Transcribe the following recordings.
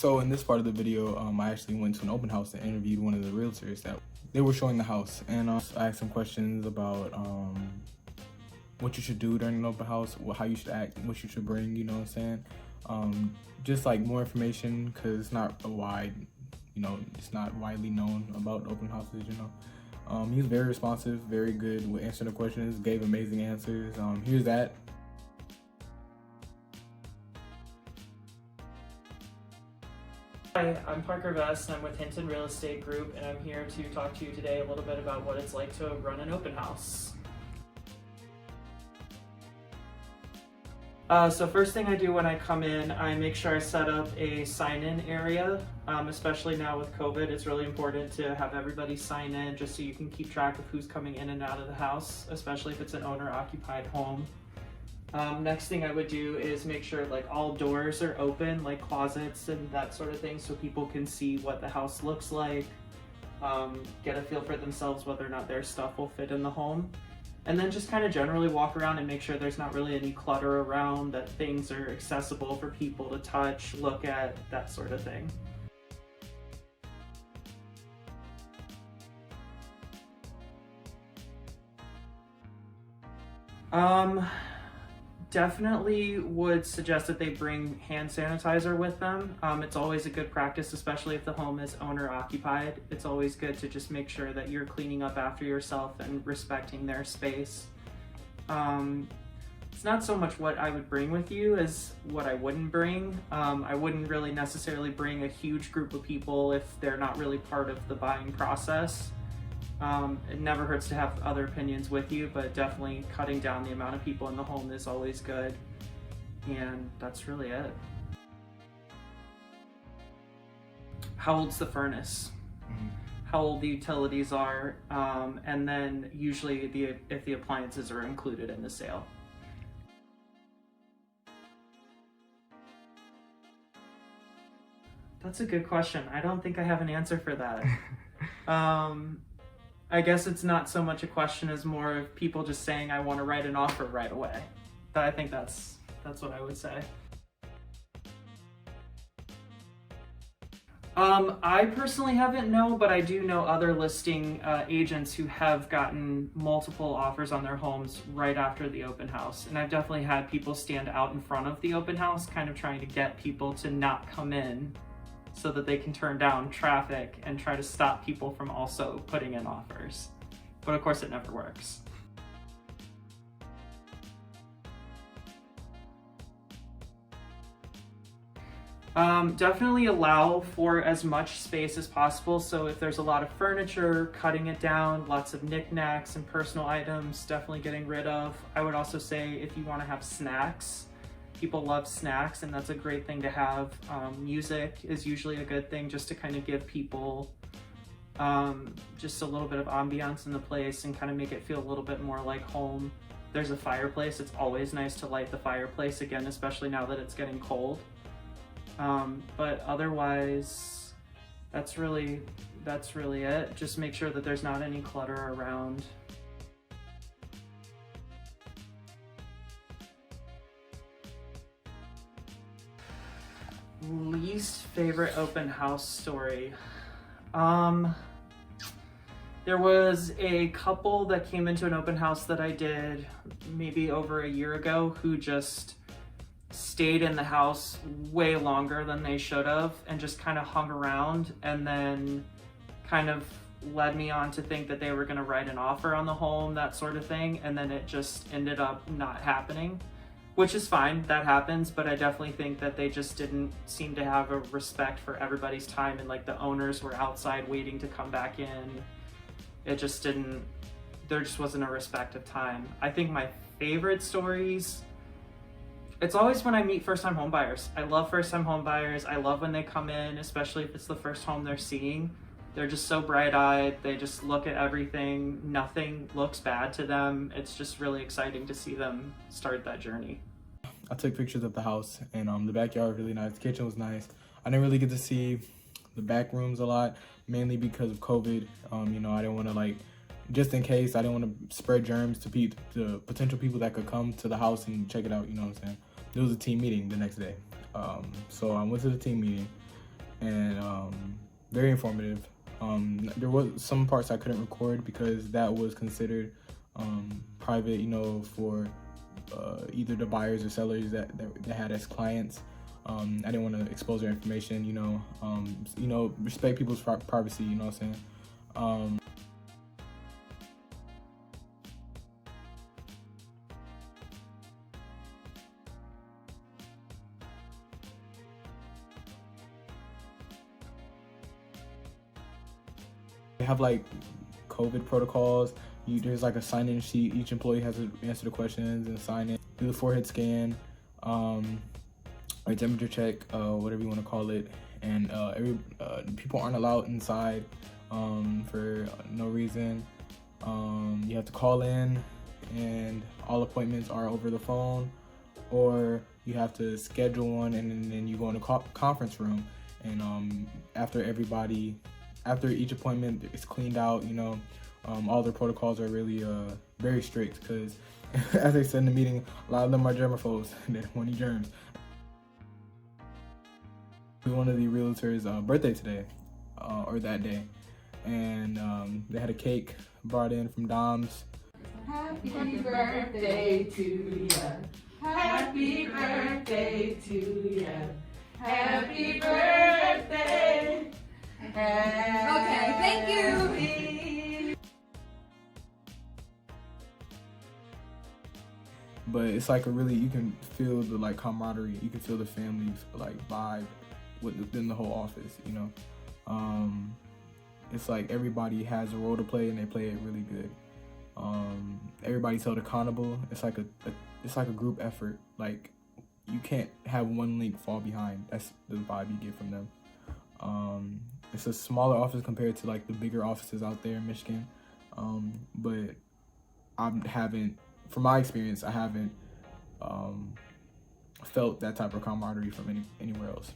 So in this part of the video, I actually went to an open house and interviewed one of the realtors that they were showing the house, and I asked some questions about what you should do during an open house, how you should act, what you should bring, you know what I'm saying? Just like more information, because it's not it's not widely known about open houses, you know. He was very responsive, very good with answering the questions, gave amazing answers. Here's that. Hi, I'm Parker Vest, and I'm with Hinton Real Estate Group, and I'm here to talk to you today a little bit about what it's like to run an open house. So first thing I do when I come in, I make sure I set up a sign-in area, especially now with COVID. It's really important to have everybody sign in just so you can keep track of who's coming in and out of the house, especially if it's an owner-occupied home. Next thing I would do is make sure like all doors are open, like closets and that sort of thing, so people can see what the house looks like, get a feel for themselves whether or not their stuff will fit in the home. And then just kind of generally walk around and make sure there's not really any clutter around, that things are accessible for people to touch, look at, that sort of thing. Definitely would suggest that they bring hand sanitizer with them. It's always a good practice, especially if the home is owner occupied. It's always good to just make sure that you're cleaning up after yourself and respecting their space. It's not so much what I would bring with you as what I wouldn't bring. I wouldn't really necessarily bring a huge group of people if they're not really part of the buying process. It never hurts to have other opinions with you, but definitely cutting down the amount of people in the home is always good. And that's really it. How old's the furnace? How old the utilities are, and then usually if the appliances are included in the sale. That's a good question. I don't think I have an answer for that. I guess it's not so much a question as more of people just saying, I want to write an offer right away. I think that's what I would say. I personally haven't, no, but I do know other listing agents who have gotten multiple offers on their homes right after the open house. And I've definitely had people stand out in front of the open house, kind of trying to get people to not come in so that they can turn down traffic and try to stop people from also putting in offers. But of course it never works. Definitely allow for as much space as possible. So if there's a lot of furniture, cutting it down, lots of knickknacks and personal items, definitely getting rid of. I would also say if you want to have snacks, people love snacks, and that's a great thing to have. Music is usually a good thing just to kind of give people just a little bit of ambiance in the place and kind of make it feel a little bit more like home. There's a fireplace. It's always nice to light the fireplace again, especially now that it's getting cold. But otherwise, that's really it. Just make sure that there's not any clutter around. Least favorite open house story. There was a couple that came into an open house that I did maybe over a year ago who just stayed in the house way longer than they should have and just kind of hung around, and then kind of led me on to think that they were going to write an offer on the home, that sort of thing, and then it just ended up not happening. Which is fine, that happens, but I definitely think that they just didn't seem to have a respect for everybody's time, and like the owners were outside waiting to come back in. It just didn't, there just wasn't a respect of time. I think my favorite stories, it's always when I meet first-time home buyers. I love first-time home buyers. I love when they come in, especially if it's the first home they're seeing. They're just so bright-eyed. They just look at everything. Nothing looks bad to them. It's just really exciting to see them start that journey. I took pictures of the house, and the backyard was really nice. The kitchen was nice. I didn't really get to see the back rooms a lot, mainly because of COVID. You know, I didn't want to just in case, I didn't want to spread germs to potential people that could come to the house and check it out. You know what I'm saying? There was a team meeting the next day, so I went to the team meeting. and very informative. There was some parts I couldn't record because that was considered private, you know, for either the buyers or sellers that had as clients. I didn't want to expose their information, you know, respect people's privacy, you know what I'm saying? They have like COVID protocols. There's like a sign-in sheet. Each employee has to answer the questions and sign in. Do the forehead scan, or temperature check, whatever you want to call it. And people aren't allowed inside for no reason. You have to call in, and all appointments are over the phone, or you have to schedule one, and then you go in the conference room. And after each appointment is cleaned out, you know, all their protocols are really very strict because, as I said in the meeting, a lot of them are germaphobes. They don't want any germs. It was one of the realtors' birthday today, or that day, and they had a cake brought in from Dom's. Happy birthday to ya. Happy birthday to ya. Happy birthday. Okay, thank you. But it's like you can feel the like camaraderie, you can feel the family like vibe within the whole office, you know. It's like everybody has a role to play and they play it really good. Everybody's held accountable. It's like a group effort. Like, you can't have one link fall behind. That's the vibe you get from them. It's a smaller office compared to like the bigger offices out there in Michigan. But from my experience, I haven't felt that type of camaraderie from anywhere else.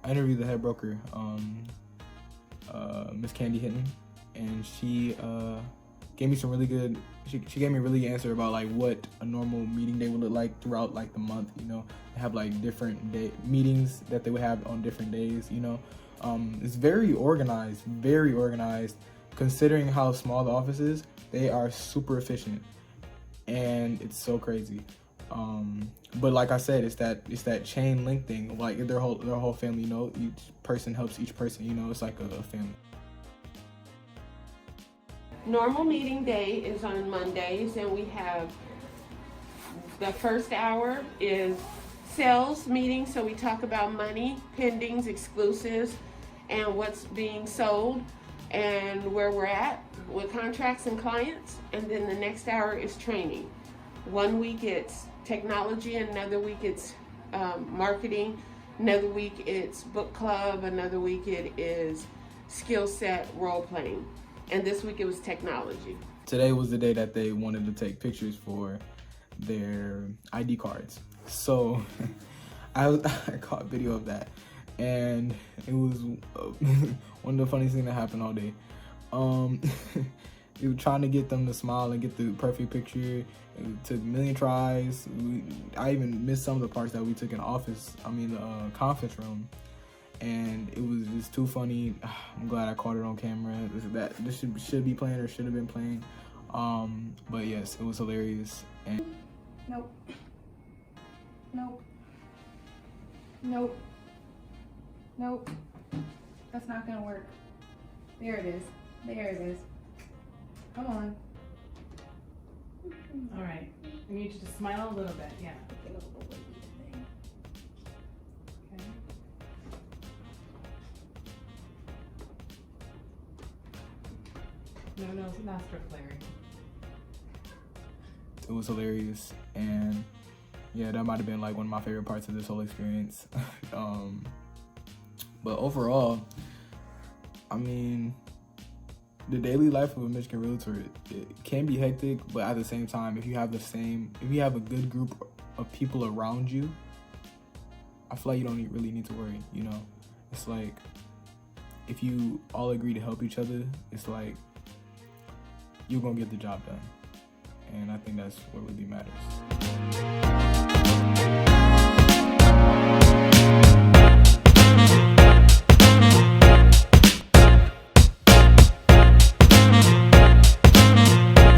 I interviewed the head broker, Miss Candy Hinton, and she gave me some really good. She gave me a really good answer about like what a normal meeting day would look like throughout like the month. You know, they have like different meetings that they would have on different days. You know, it's very organized, considering how small the office is. They are super efficient, and it's so crazy. But like I said, it's that chain link thing. Like their whole family, you know, each person helps each person, you know, it's like a family. Normal meeting day is on Mondays, and we have the first hour is sales meeting, so we talk about money, pendings, exclusives, and what's being sold and where we're at with contracts and clients. And then the next hour is training. One week it's technology, another week it's marketing, another week it's book club, another week it is skill set role playing, and this week it was technology. Today was the day that they wanted to take pictures for their ID cards, so I caught video of that, and it was one of the funniest things that happened all day. We were trying to get them to smile and get the perfect picture. It took a million tries. I even missed some of the parts that we took in the conference room, and it was just too funny. I'm glad I caught it on camera. This should be playing or should have been playing. But yes, it was hilarious. And Nope. Nope. Nope. Nope. That's not gonna work. There it is. There it is. Come on. All right. I need you to smile a little bit. Yeah. Okay. No nostril flaring. it was hilarious, and yeah, that might have been like one of my favorite parts of this whole experience. But overall, I mean, the daily life of a Michigan realtor, it can be hectic, but at the same time, if you have a good group of people around you, I feel like you don't really need to worry, you know? It's like, if you all agree to help each other, it's like, you're gonna get the job done. And I think that's what really matters.